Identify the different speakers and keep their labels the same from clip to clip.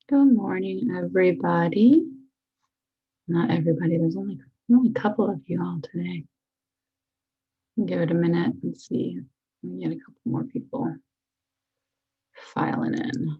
Speaker 1: Good morning, everybody. Not everybody, there's only a couple of you all today. Give it a minute and see. We get a couple more people filing in.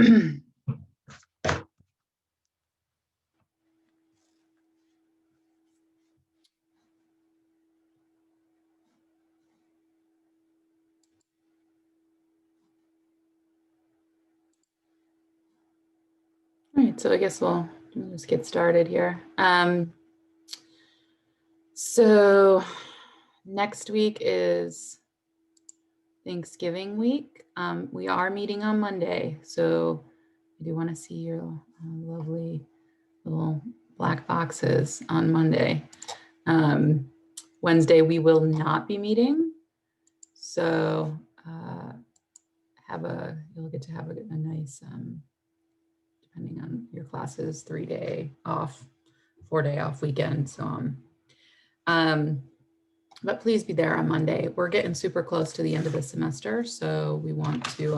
Speaker 1: All right, so I guess we'll just get started here. So next week is Thanksgiving week. We are meeting on Monday, so I do want to see your lovely little black boxes on Monday. Wednesday, we will not be meeting. So you'll get to have a nice, depending on your classes, 3-day off, 4-day off weekend. So but please be there on Monday. We're getting super close to the end of the semester. So we want to,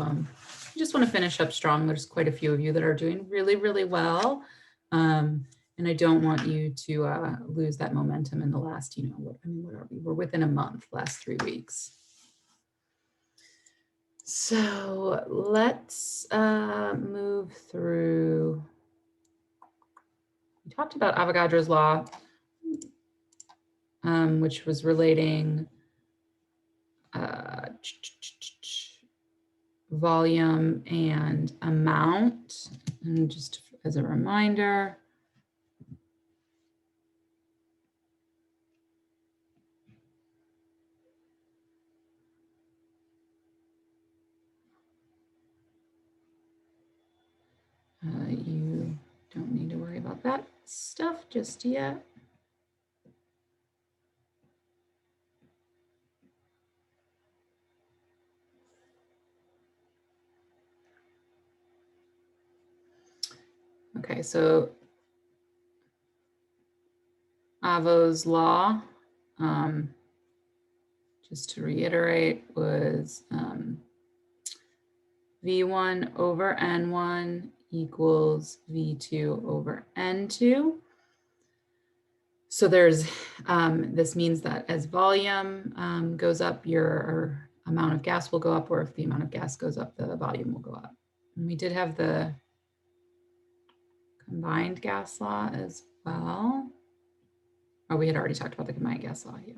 Speaker 1: we just want to finish up strong. There's quite a few of you that are doing really, really well. And I don't want you to lose that momentum in the last, what are we? We're within a month, last 3 weeks. So let's move through. We talked about Avogadro's law, which was relating volume and amount. And just as a reminder, you don't need to worry about that stuff just yet. Okay, so Avo's law, just to reiterate, was V1 over N1 equals V2 over N2. So there's, this means that as volume goes up, your amount of gas will go up, or if the amount of gas goes up, the volume will go up. And we did have the combined gas law as well. Oh, we had already talked about the combined gas law here.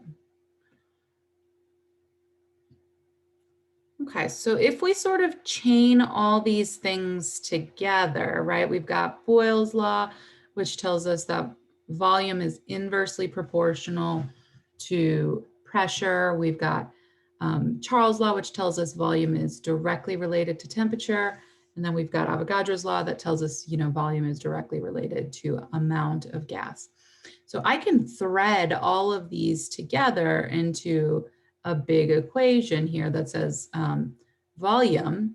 Speaker 1: Okay, so if we sort of chain all these things together, right, we've got Boyle's law, which tells us that volume is inversely proportional to pressure. We've got Charles' law, which tells us volume is directly related to temperature. And then we've got Avogadro's law that tells us, volume is directly related to amount of gas. So I can thread all of these together into a big equation here that says volume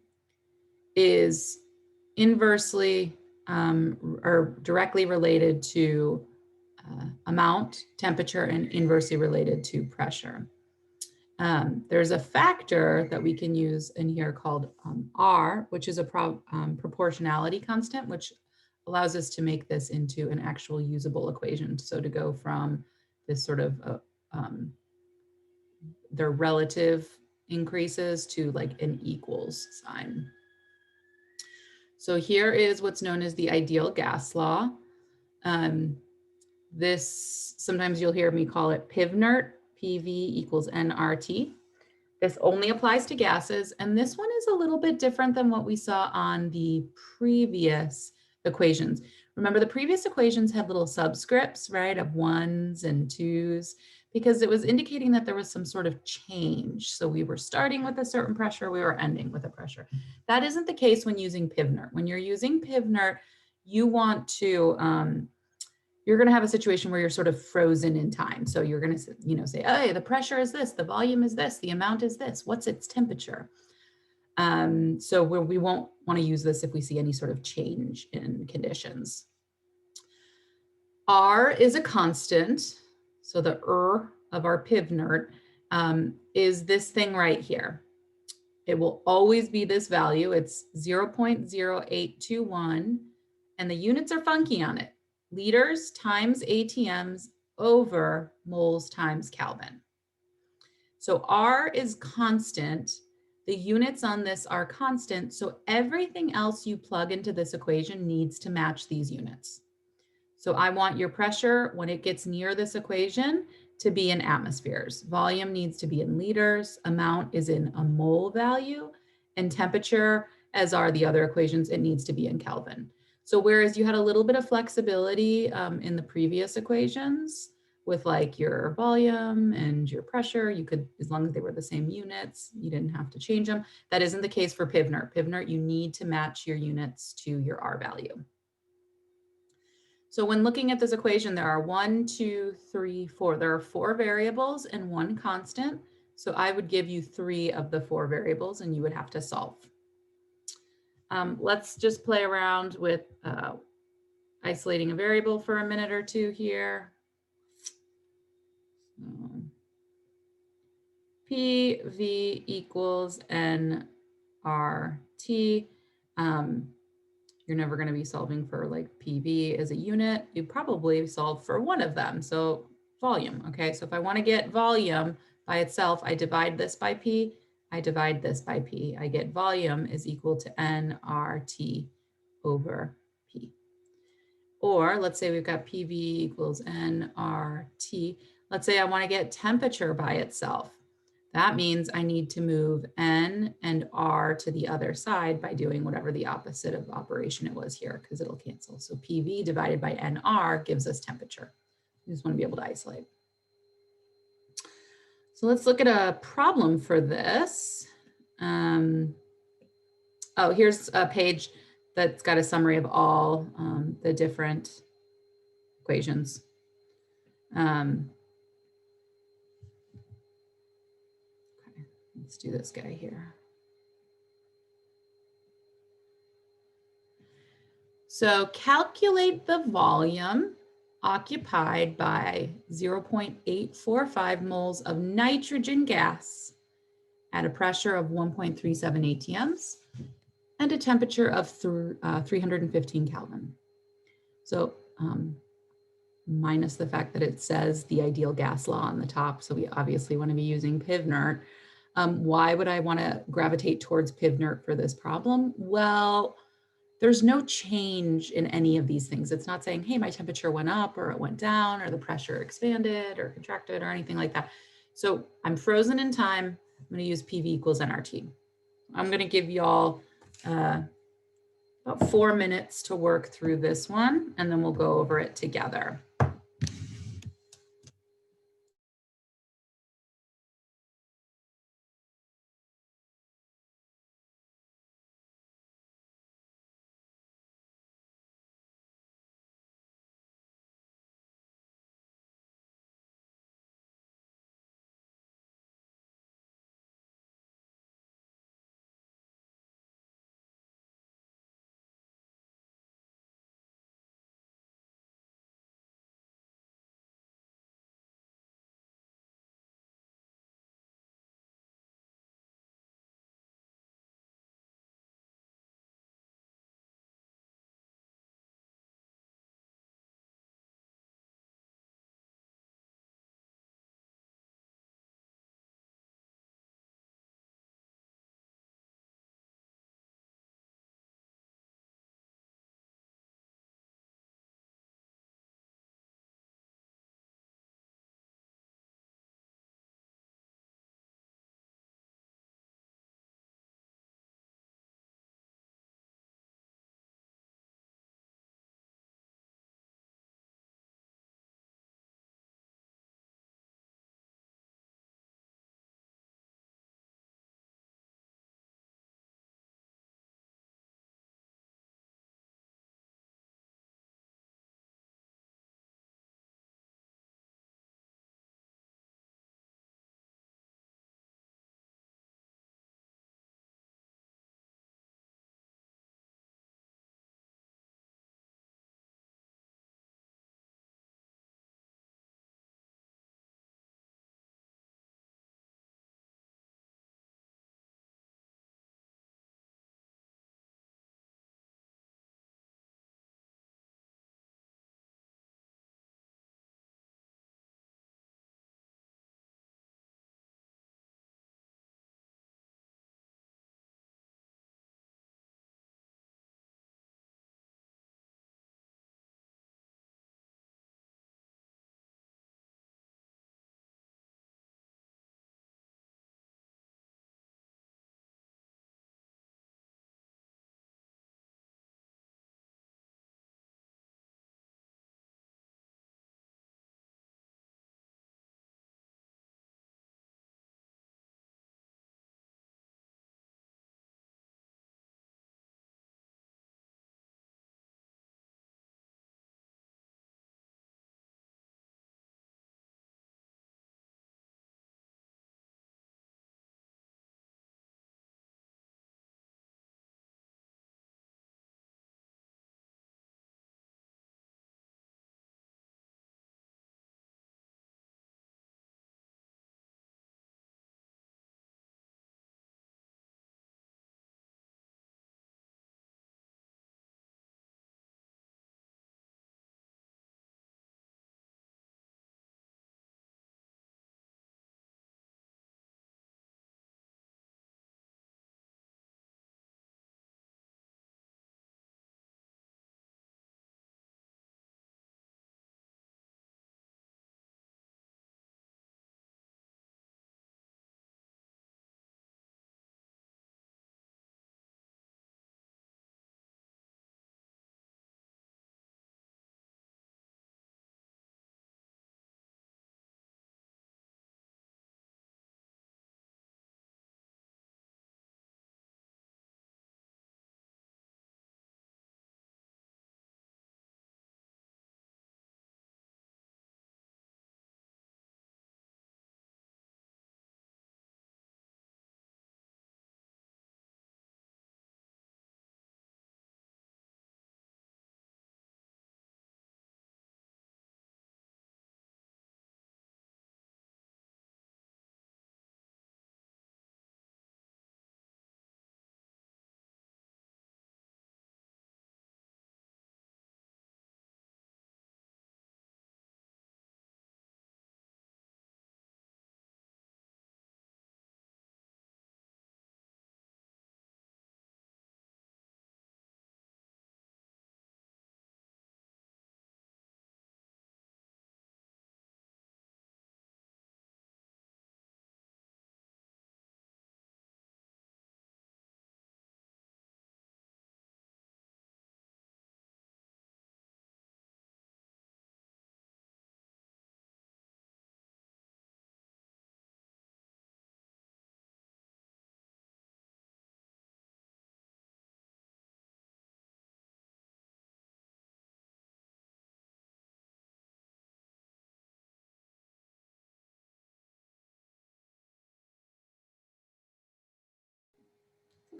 Speaker 1: is inversely or directly related to amount, temperature, and inversely related to pressure. There's a factor that we can use in here called R, which is a proportionality constant, which allows us to make this into an actual usable equation. So to go from this sort of their relative increases to like an equals sign. So here is what's known as the ideal gas law. This, sometimes you'll hear me call it PIVNERT, PV equals nRT. This only applies to gases, and this one is a little bit different than what we saw on the previous equations. Remember, the previous equations had little subscripts, right, of 1s and 2s. because it was indicating that there was some sort of change. So we were starting with a certain pressure, we were ending with a pressure. That isn't the case when using PivNert. When you're using PivNert, you want to, you're going to have a situation where you're sort of frozen in time. So you're going to, say, hey, the pressure is this, the volume is this, the amount is this, what's its temperature? So we won't want to use this if we see any sort of change in conditions. R is a constant. So the of our PivNert is this thing right here. It will always be this value. It's 0.0821, and the units are funky on it. Liters times ATMs over moles times Kelvin. So R is constant. The units on this are constant. So everything else you plug into this equation needs to match these units. So I want your pressure when it gets near this equation to be in atmospheres. Volume needs to be in liters, amount is in a mole value, and temperature, as are the other equations, it needs to be in Kelvin. So whereas you had a little bit of flexibility in the previous equations with like your volume and your pressure, you could, as long as they were the same units, you didn't have to change them. That isn't the case for PivNert. PivNert, you need to match your units to your R value. So when looking at this equation, there are 1, 2, 3, 4. There are 4 variables and 1 constant. So I would give you 3 of the 4 variables and you would have to solve. Let's just play around with isolating a variable for a minute or two here. PV equals nRT. You're never going to be solving for like PV as a unit. You probably solve for one of them. So volume. Okay. So if I want to get volume by itself, I divide this by P. I divide this by P. I get volume is equal to nRT over P. Or let's say we've got PV equals nRT. Let's say I want to get temperature by itself. That means I need to move N and R to the other side by doing whatever the opposite of operation it was here, because it'll cancel. So PV divided by NR gives us temperature. You just want to be able to isolate. So let's look at a problem for this. Oh, here's a page that's got a summary of all the different equations. Let's do this guy here. So calculate the volume occupied by 0.845 moles of nitrogen gas at a pressure of 1.37 ATMs and a temperature of 315 Kelvin. So minus the fact that it says the ideal gas law on the top. So we obviously want to be using PivNert. Why would I want to gravitate towards PivNert for this problem? Well, there's no change in any of these things. It's not saying, hey, my temperature went up or it went down or the pressure expanded or contracted or anything like that. So I'm frozen in time. I'm going to use PV equals nRT. I'm going to give y'all about 4 minutes to work through this one, and then we'll go over it together.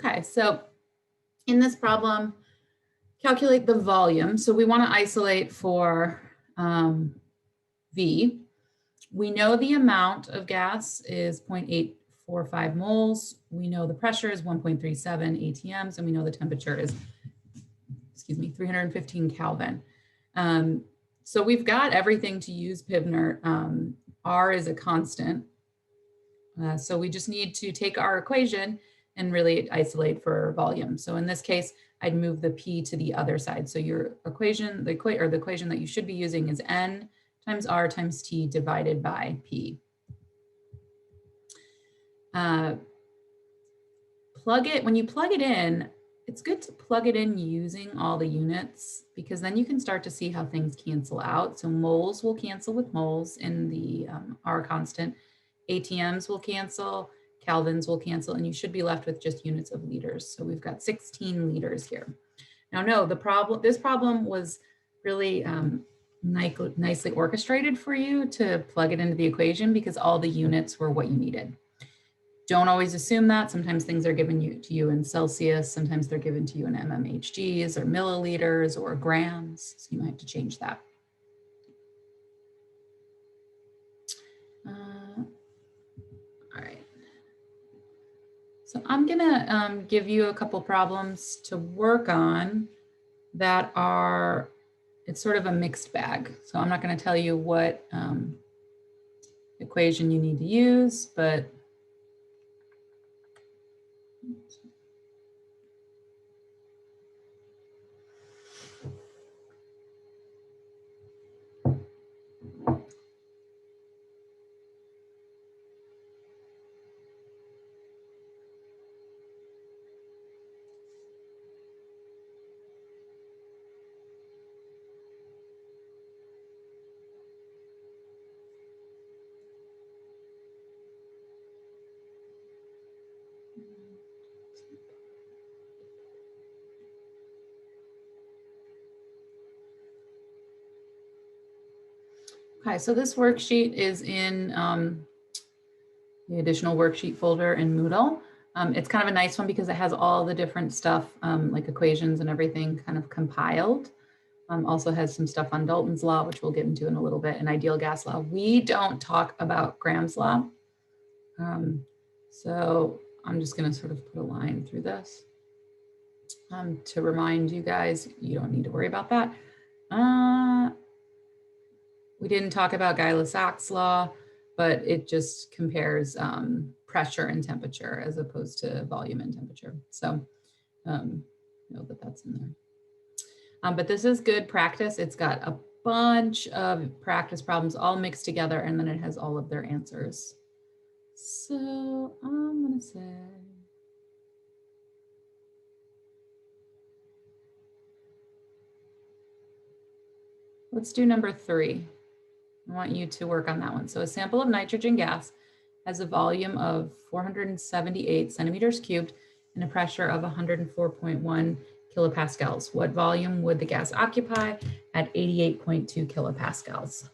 Speaker 1: Okay, so in this problem, calculate the volume. So we want to isolate for V. We know the amount of gas is 0.845 moles. We know the pressure is 1.37 ATMs, and we know the temperature is, 315 Kelvin. So we've got everything to use PIVNERT. R is a constant. So we just need to take our equation and really isolate for volume. So in this case, I'd move the P to the other side. So your equation, the equation that you should be using is N times R times T divided by P. When you plug it in, it's good to plug it in using all the units, because then you can start to see how things cancel out. So moles will cancel with moles in the R constant. ATMs will cancel, Kelvins will cancel, and you should be left with just units of liters. So we've got 16 liters here. Now, no, this problem was really nicely orchestrated for you to plug it into the equation because all the units were what you needed. Don't always assume that. Sometimes things are given to you in Celsius. Sometimes they're given to you in mmHgs or milliliters or grams. So you might have to change that. All right. So I'm gonna give you a couple problems to work on that are, it's sort of a mixed bag. So I'm not gonna tell you what equation you need to use, but okay, so this worksheet is in the additional worksheet folder in Moodle. It's kind of a nice one because it has all the different stuff, like equations and everything kind of compiled. Also has some stuff on Dalton's law, which we'll get into in a little bit, and ideal gas law. We don't talk about Graham's law. So I'm just gonna sort of put a line through this to remind you guys, you don't need to worry about that. We didn't talk about Guy-Lussac's law, but it just compares pressure and temperature as opposed to volume and temperature. So know that that's in there. But this is good practice. It's got a bunch of practice problems all mixed together, and then it has all of their answers. So I'm gonna say, let's do number 3. I want you to work on that one. So a sample of nitrogen gas has a volume of 478 centimeters cubed and a pressure of 104.1 kilopascals. What volume would the gas occupy at 88.2 kilopascals?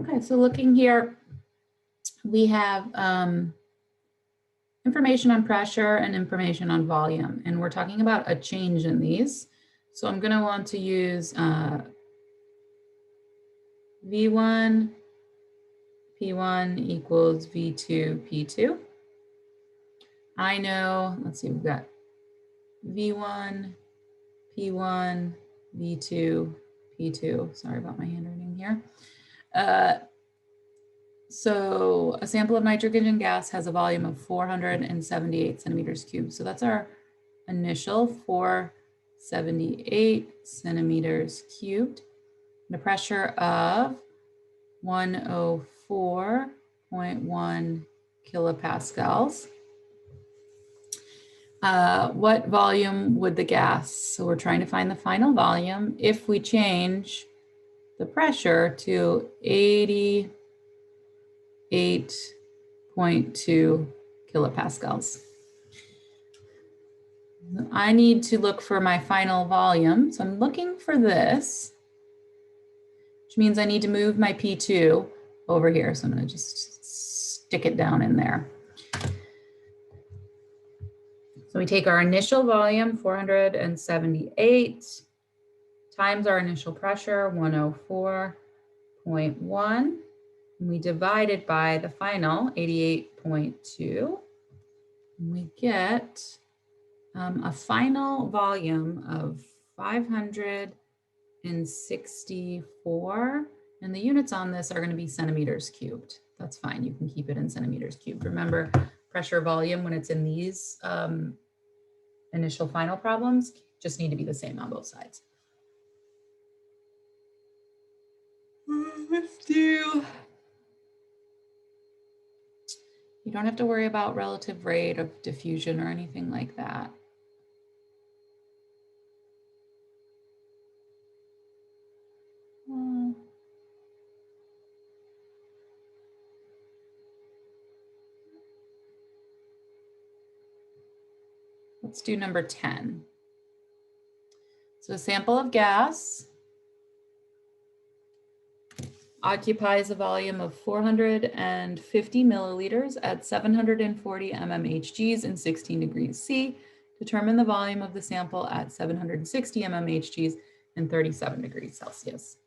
Speaker 1: Okay, so looking here, we have information on pressure and information on volume, and we're talking about a change in these. So I'm going to want to use V1 P1 equals V2 P2. I know, let's see, we've got V1 P1 V2 P2. Sorry about my handwriting here. So a sample of nitrogen gas has a volume of 478 centimeters cubed. So that's our initial 478 centimeters cubed. And a pressure of 104.1 kilopascals. What volume would the gas? So we're trying to find the final volume if we change the pressure to 88.2 kilopascals. I need to look for my final volume. So I'm looking for this, which means I need to move my P2 over here. So I'm going to just stick it down in there. So we take our initial volume, 478, times our initial pressure, 104.1. And we divide it by the final, 88.2. And we get a final volume of 564. And the units on this are going to be centimeters cubed. That's fine. You can keep it in centimeters cubed. Remember, pressure volume, when it's in these initial final problems, just need to be the same on both sides. Let's do. You don't have to worry about relative rate of diffusion or anything like that. Let's do number 10. So a sample of gas occupies a volume of 450 milliliters at 740 mmHgs and 16 degrees C. Determine the volume of the sample at 760 mmHgs and 37 degrees Celsius.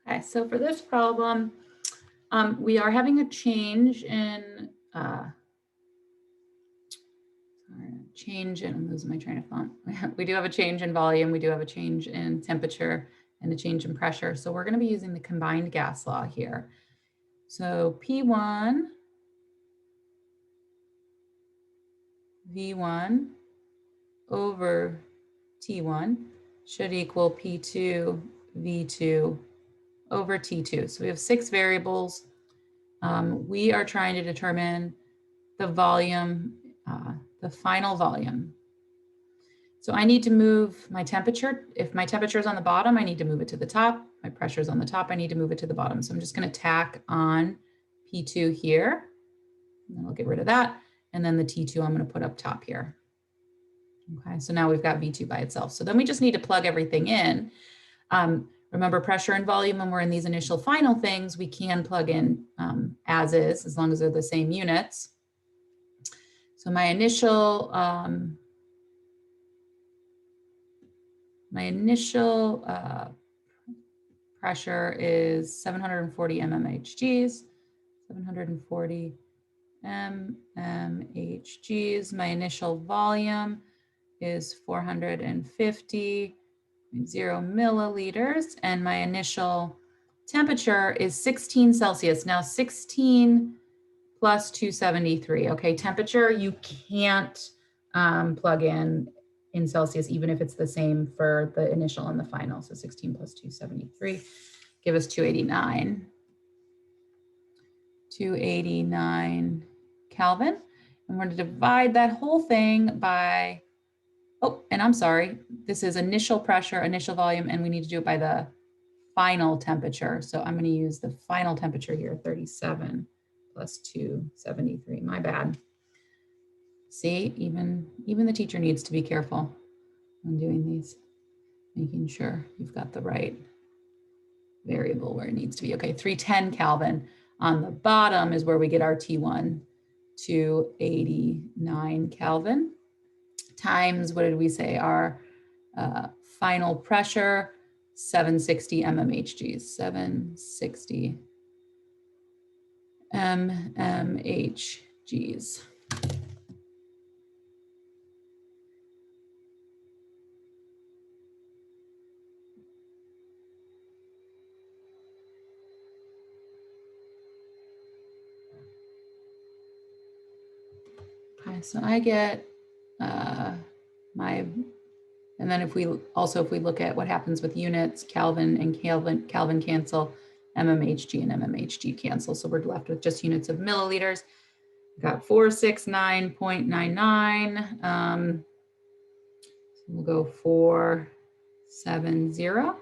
Speaker 1: Okay, so for this problem, we are having a change in, I'm losing my train of thought. We do have a change in volume, we do have a change in temperature and a change in pressure. So we're gonna be using the combined gas law here. So P1, V1 over T1 should equal P2, V2 over T2. So we have 6 variables. We are trying to determine the volume, the final volume. So I need to move my temperature. If my temperature is on the bottom, I need to move it to the top. My pressure is on the top, I need to move it to the bottom. So I'm just gonna tack on P2 here, and then I'll get rid of that. And then the T2 I'm gonna put up top here. Okay, so now we've got V2 by itself. So then we just need to plug everything in. Remember, pressure and volume, when we're in these initial final things, we can plug in as is, as long as they're the same units. So my initial pressure is 740 mmHgs, 740 mmHgs. My initial volume is 450 milliliters, and my initial temperature is 16 Celsius. Now 16 plus 273, okay, temperature you can't plug in Celsius, even if it's the same for the initial and the final. So 16 plus 273, give us 289. 289 Kelvin. And we're going to divide that whole thing by, oh, and I'm sorry, this is initial pressure, initial volume, and we need to do it by the final temperature. So I'm going to use the final temperature here, 37 plus 273, my bad. See, even the teacher needs to be careful when doing these, making sure you've got the right variable where it needs to be. Okay, 310 Kelvin. On the bottom is where we get our T1, 289 Kelvin, times, what did we say, our final pressure, 760 mmHgs, 760 mmHgs. Okay, so I get and then if we look at what happens with units, Kelvin and Kelvin cancel, mmHg and mmHg cancel. So we're left with just units of milliliters. We've got 469.99. So we'll go 470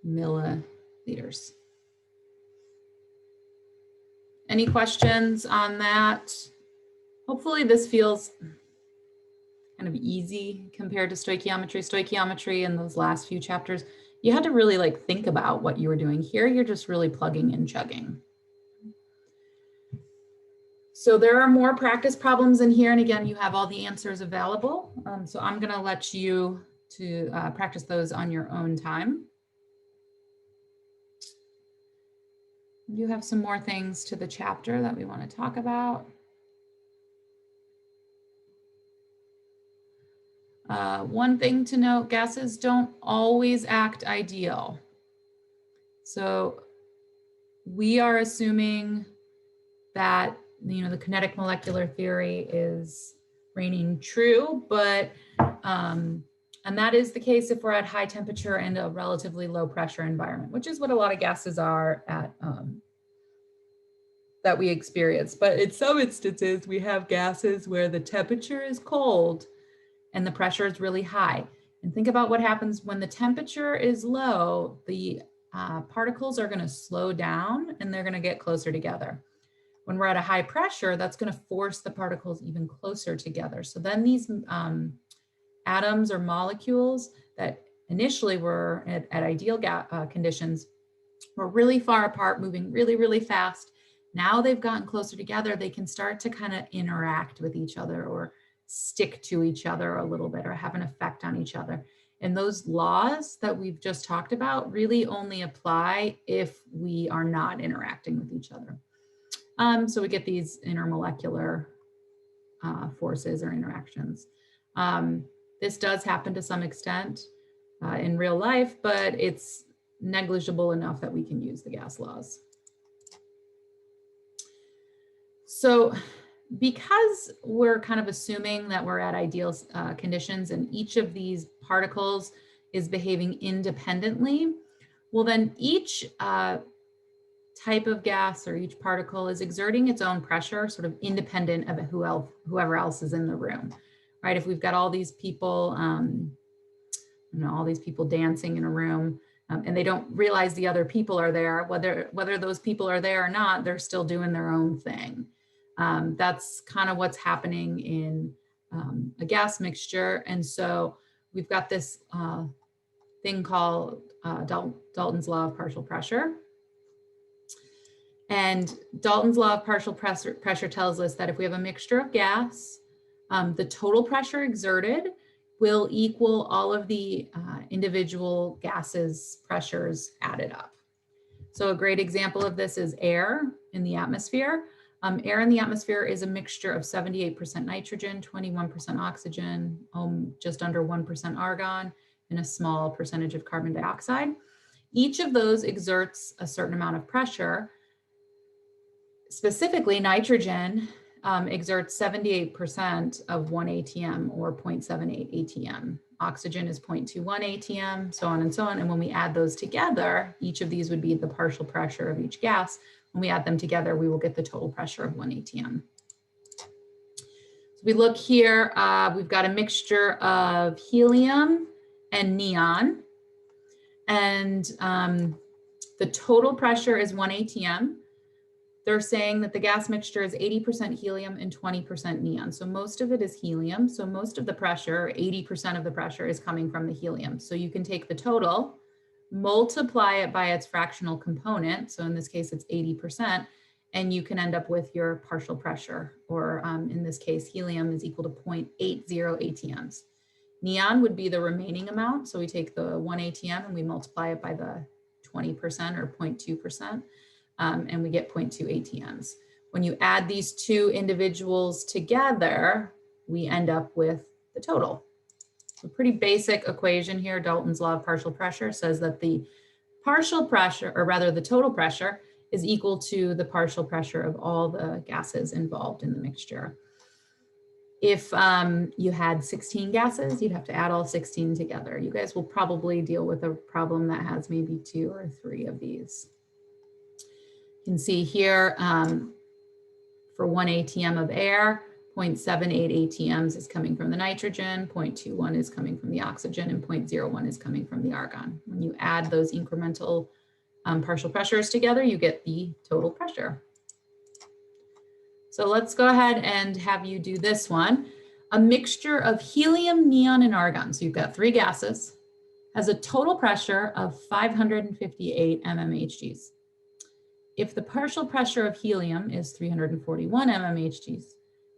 Speaker 1: milliliters. Any questions on that? Hopefully this feels kind of easy compared to stoichiometry. Stoichiometry in those last few chapters, you had to really like think about what you were doing. Here, you're just really plugging and chugging. So there are more practice problems in here. And again, you have all the answers available. So I'm gonna let you to practice those on your own time. We do have some more things to the chapter that we want to talk about. One thing to note, gases don't always act ideal. So we are assuming that, you know, the kinetic molecular theory is reigning true, but, and that is the case if we're at high temperature and a relatively low pressure environment, which is what a lot of gases are at, that we experience. But in some instances, we have gases where the temperature is cold and the pressure is really high. And think about what happens when the temperature is low, the particles are going to slow down and they're going to get closer together. When we're at a high pressure, that's going to force the particles even closer together. So then these atoms or molecules that initially were at ideal conditions were really far apart, moving really, really fast. Now they've gotten closer together, they can start to kind of interact with each other or stick to each other a little bit or have an effect on each other. And those laws that we've just talked about really only apply if we are not interacting with each other. So we get these intermolecular forces or interactions. This does happen to some extent in real life, but it's negligible enough that we can use the gas laws. So because we're kind of assuming that we're at ideal conditions and each of these particles is behaving independently, well then each type of gas or each particle is exerting its own pressure, sort of independent of whoever else is in the room, right? If we've got all these people, all these people dancing in a room, and they don't realize the other people are there, whether those people are there or not, they're still doing their own thing. That's kind of what's happening in a gas mixture. And so we've got this thing called Dalton's law of partial pressure. And Dalton's law of partial pressure tells us that if we have a mixture of gas, the total pressure exerted will equal all of the individual gases' pressures added up. So a great example of this is air in the atmosphere. Air in the atmosphere is a mixture of 78% nitrogen, 21% oxygen, just under 1% argon, and a small percentage of carbon dioxide. Each of those exerts a certain amount of pressure. Specifically, nitrogen exerts 78% of 1 ATM or 0.78 ATM. Oxygen is 0.21 ATM, so on and so on. And when we add those together, each of these would be the partial pressure of each gas. When we add them together, we will get the total pressure of 1 ATM. So we look here, we've got a mixture of helium and neon. And the total pressure is 1 ATM. They're saying that the gas mixture is 80% helium and 20% neon. So most of it is helium. So most of the pressure, 80% of the pressure is coming from the helium. So you can take the total, multiply it by its fractional component. So in this case, it's 80%, and you can end up with your partial pressure, or in this case, helium is equal to 0.80 ATMs. Neon would be the remaining amount. So we take the 1 ATM and we multiply it by the 20% or 0.2%. And we get 0.2 ATMs. When you add these two individuals together, we end up with the total. So pretty basic equation here. Dalton's law of partial pressure says that the partial pressure, or rather the total pressure, is equal to the partial pressure of all the gases involved in the mixture. If you had 16 gases, you'd have to add all 16 together. You guys will probably deal with a problem that has maybe 2 or 3 of these. You can see here for 1 ATM of air, 0.78 ATMs is coming from the nitrogen, 0.21 is coming from the oxygen, and 0.01 is coming from the argon. When you add those incremental partial pressures together, you get the total pressure. So let's go ahead and have you do this one. A mixture of helium, neon, and argon, so you've got 3 gases, has a total pressure of 558 mmHgs. If the partial pressure of helium is 341 mmHgs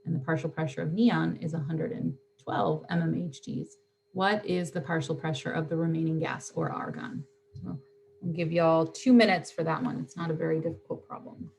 Speaker 1: and the partial pressure of neon is 112 mmHgs, what is the partial pressure of the remaining gas, or argon? So I'll give you all 2 minutes for that one. It's not a very difficult problem.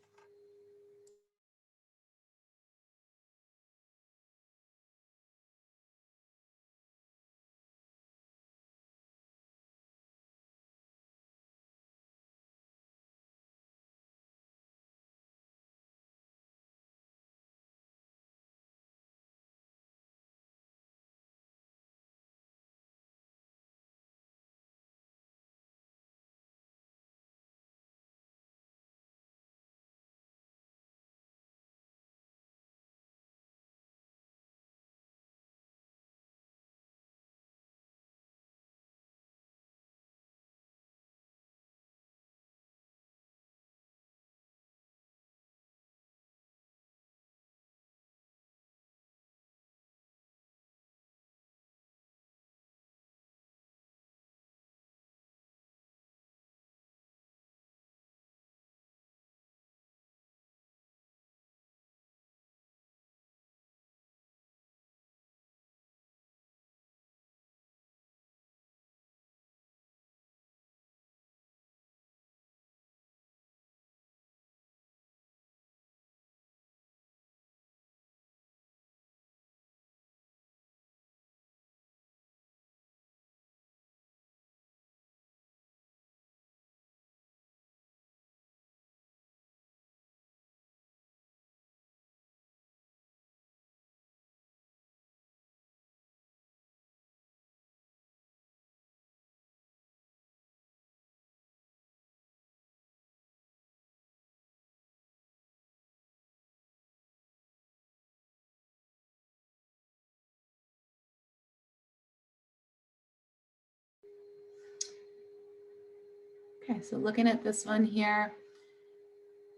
Speaker 1: Okay, so looking at this one here,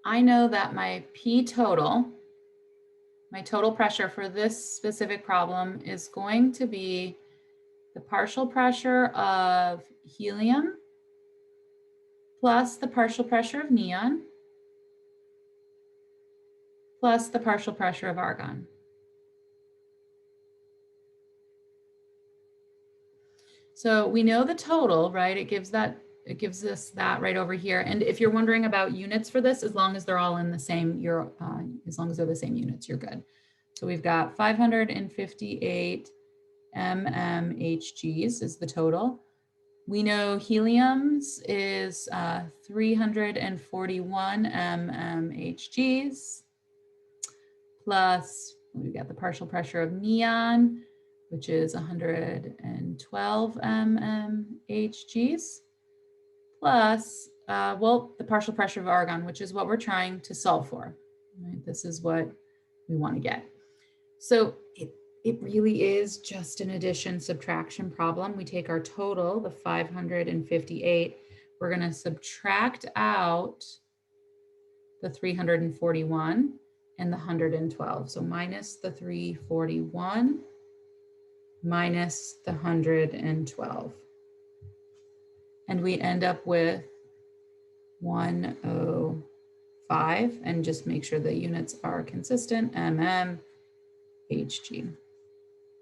Speaker 1: I know that my P total, my total pressure for this specific problem is going to be the partial pressure of helium plus the partial pressure of neon plus the partial pressure of argon. So we know the total, right? It gives us that right over here. And if you're wondering about units for this, as long as they're all in the same, as long as they're the same units, you're good. So we've got 558 mmHgs is the total. We know helium's is 341 mmHgs, plus we've got the partial pressure of neon, which is 112 mmHgs, plus, well, the partial pressure of argon, which is what we're trying to solve for. Right? This is what we want to get. So it really is just an addition subtraction problem. We take our total, the 558, we're going to subtract out the 341 and the 112. So minus the 341 minus the 112. And we end up with 105, and just make sure the units are consistent, mmHg.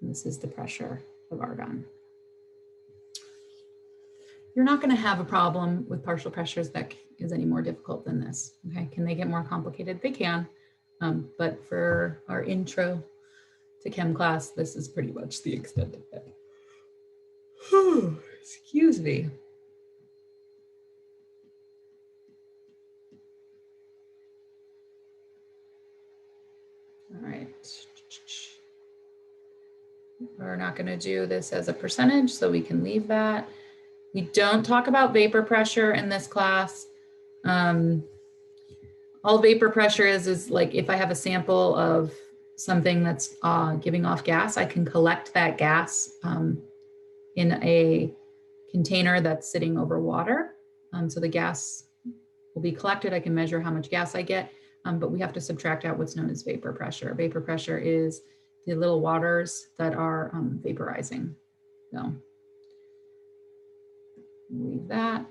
Speaker 1: This is the pressure of argon. You're not going to have a problem with partial pressures that is any more difficult than this. Okay, can they get more complicated? They can, but for our intro to chem class, this is pretty much the extent of it. Excuse me. All right. We're not going to do this as a percentage, so we can leave that. We don't talk about vapor pressure in this class. All vapor pressure is like if I have a sample of something that's giving off gas, I can collect that gas in a container that's sitting over water. So the gas will be collected. I can measure how much gas I get, but we have to subtract out what's known as vapor pressure. Vapor pressure is the little waters that are vaporizing. So leave that.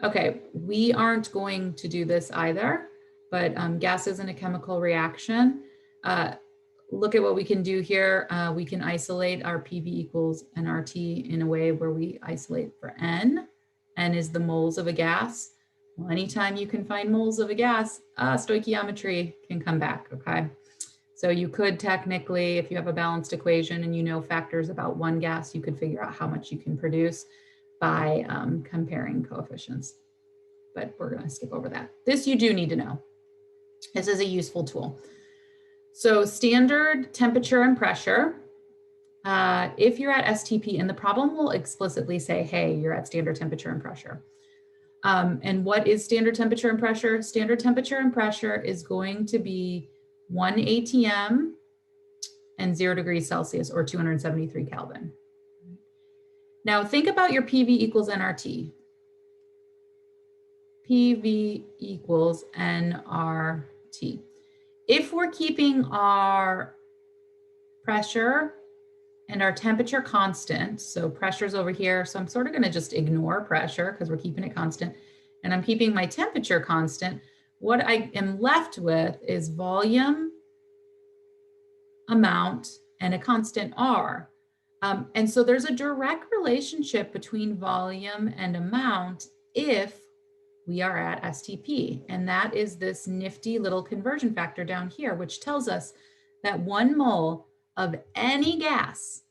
Speaker 1: Okay, we aren't going to do this either, but gases in a chemical reaction. Look at what we can do here. We can isolate our PV equals nRT in a way where we isolate for N. N is the moles of a gas. Well, anytime you can find moles of a gas, stoichiometry can come back, okay? So you could technically, if you have a balanced equation and you know factors about one gas, you could figure out how much you can produce by comparing coefficients. But we're going to skip over that. This you do need to know. This is a useful tool. So standard temperature and pressure, if you're at STP, and the problem will explicitly say, hey, you're at standard temperature and pressure. And what is standard temperature and pressure? Standard temperature and pressure is going to be 1 atm and 0 degrees Celsius, or 273 Kelvin. Now think about your PV equals nRT. PV equals nRT. If we're keeping our pressure and our temperature constant, so pressure's over here, so I'm sort of going to just ignore pressure because we're keeping it constant, and I'm keeping my temperature constant, what I am left with is volume, amount, and a constant R. And so there's a direct relationship between volume and amount if we are at STP. And that is this nifty little conversion factor down here, which tells us that 1 mole of any gas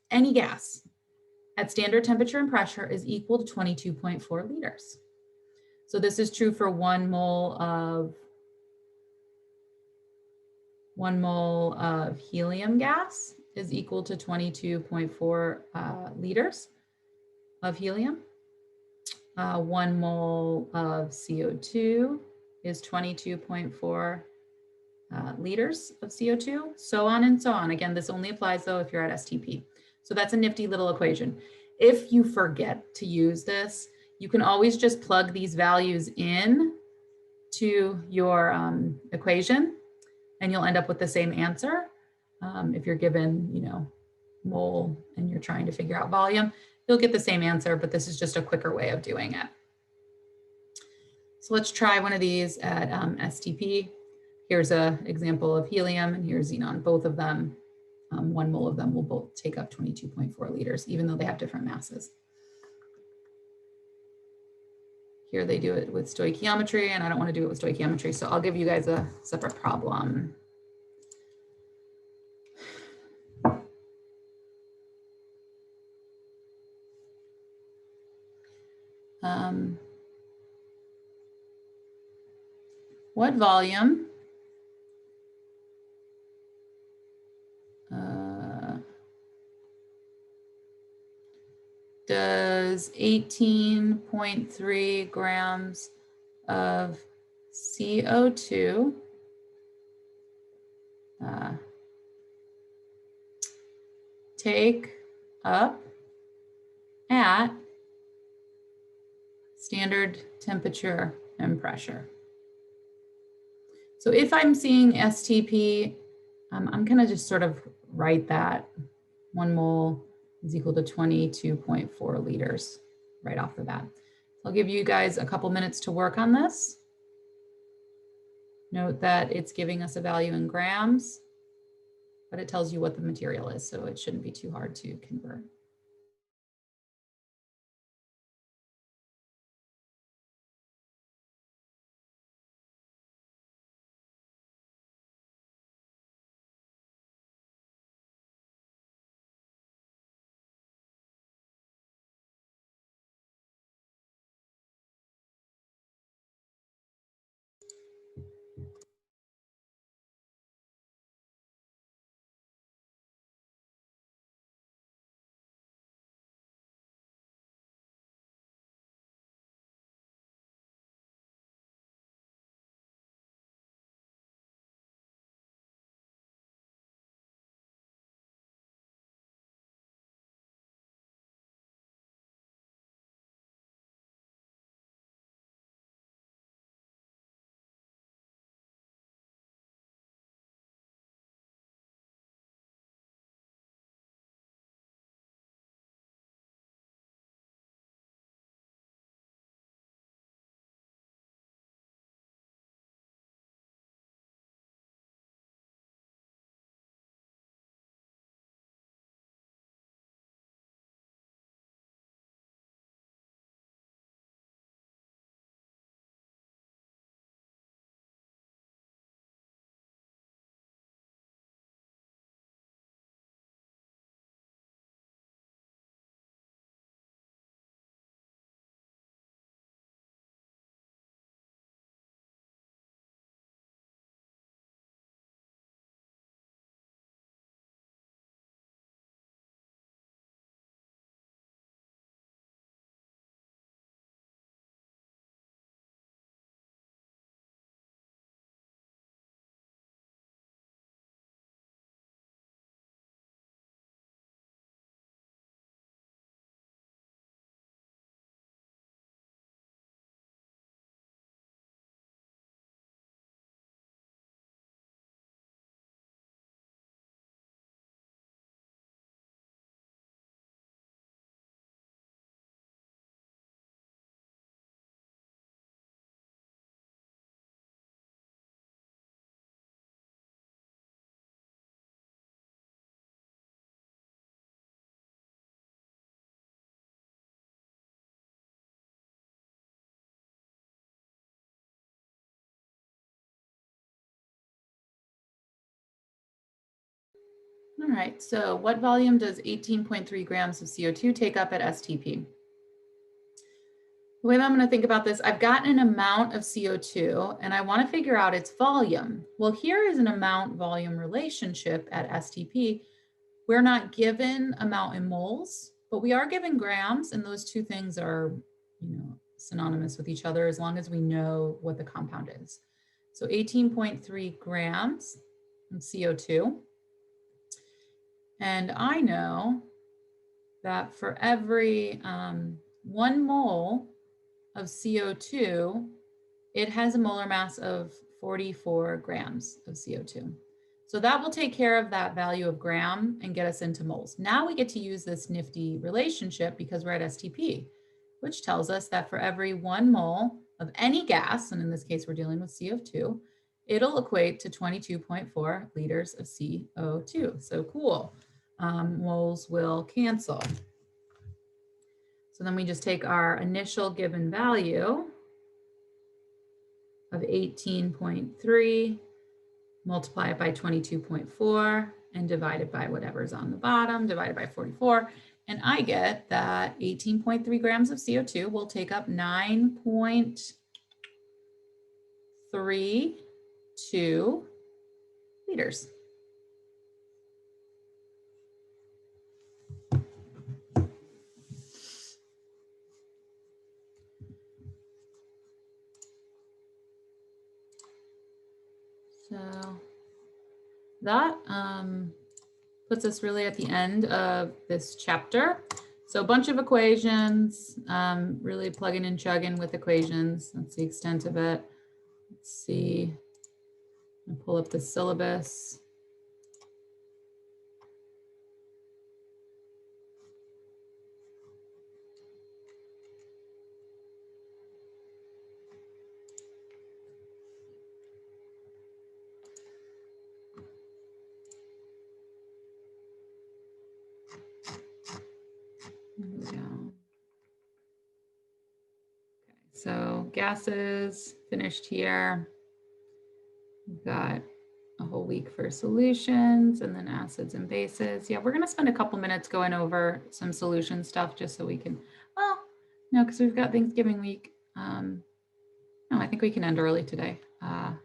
Speaker 1: at standard temperature and pressure is equal to 22.4 liters. So this is true for 1 mole of helium gas is equal to 22.4 liters of helium. 1 mole of CO2 is 22.4 liters of CO2, so on and so on. Again, this only applies though if you're at STP. So that's a nifty little equation. If you forget to use this, You can always just plug these values in to your equation and you'll end up with the same answer. If you're given, you know, mole and you're trying to figure out volume, you'll get the same answer, but this is just a quicker way of doing it. So let's try one of these at STP. Here's an example of helium and here's xenon. Both of them, 1 mole of them will both take up 22.4 liters, even though they have different masses. Here they do it with stoichiometry, and I don't want to do it with stoichiometry, so I'll give you guys a separate problem. What volume does 18.3 grams of CO2 take up at standard temperature and pressure? So if I'm seeing STP, I'm gonna just sort of write that 1 mole is equal to 22.4 liters right off the bat. I'll give you guys a couple minutes to work on this. Note that it's giving us a value in grams, but it tells you what the material is, so it shouldn't be too hard to convert. All right, so what volume does 18.3 grams of CO2 take up at STP? The way that I'm going to think about this, I've got an amount of CO2 and I want to figure out its volume. Well, here is an amount volume relationship at STP. We're not given amount in moles, but we are given grams, and those two things are, you know, synonymous with each other as long as we know what the compound is. So 18.3 grams of CO2. And I know that for every 1 mole of CO2, it has a molar mass of 44 grams of CO2. So that will take care of that value of gram and get us into moles. Now we get to use this nifty relationship because we're at STP, which tells us that for every 1 mole of any gas, and in this case we're dealing with CO2, it'll equate to 22.4 liters of CO2. So cool. Moles will cancel. So then we just take our initial given value of 18.3, multiply it by 22.4, and divide it by whatever's on the bottom, divided by 44. And I get that 18.3 grams of CO2 will take up 9.32 liters. So that puts us really at the end of this chapter. So a bunch of equations, really plugging and chugging with equations. That's the extent of it. Let's see, I'll pull up the syllabus. Down. Okay, so gases finished here. We've got a whole week for solutions and then acids and bases. Yeah, we're going to spend a couple minutes going over some solution stuff just so we can, well, no, because we've got Thanksgiving week. No, I think we can end early today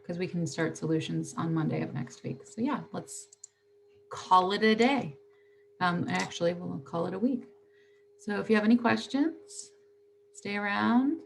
Speaker 1: because we can start solutions on Monday of next week. So yeah, let's call it a day. Actually, we'll call it a week. So if you have any questions, stay around.